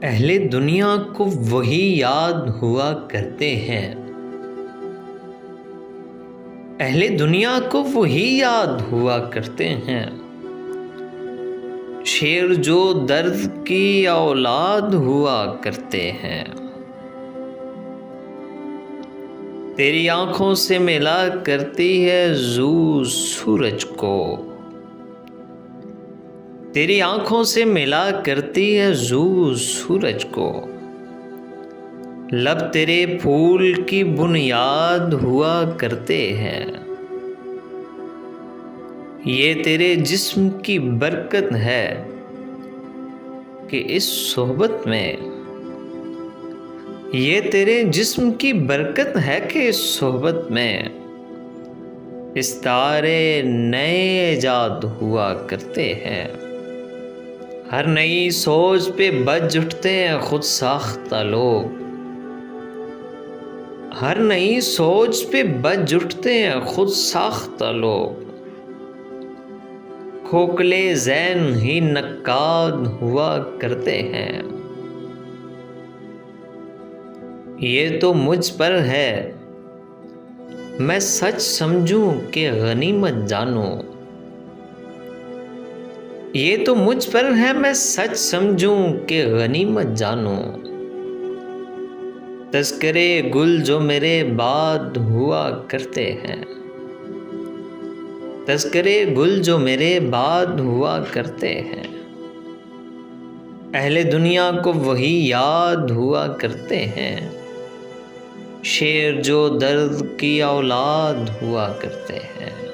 अहले दुनिया को वही याद हुआ करते हैं। अहले दुनिया को वही याद हुआ करते हैं। शेर जो दर्द की औलाद हुआ करते हैं। तेरी आंखों से मिला करती है जू सूरज को। तेरी आंखों से मिला करती है जू सूरज को। लब तेरे फूल की बुनियाद हुआ करते हैं। ये तेरे जिस्म की बरकत है कि इस सोहबत में। ये तेरे जिस्म की बरकत है कि इस सोहबत में इस तारे नए इजाद हुआ करते हैं। हर नई सोच पे बज उठते हैं खुद साख्ता लोग। हर नई सोच पे बज उठते हैं खुद साख्ता लोग। खोखले ज़ैन ही नक्काद हुआ करते हैं। ये तो मुझ पर है मैं सच समझूं कि गनीमत जानूं। ये तो मुझ पर है मैं सच समझूं कि गनीमत जानूं। तज़किरे गुल जो मेरे बाद हुआ करते हैं। तज़किरे गुल जो मेरे बाद हुआ करते हैं। अहले दुनिया को वही याद हुआ करते हैं। शेर जो दर्द की औलाद हुआ करते हैं।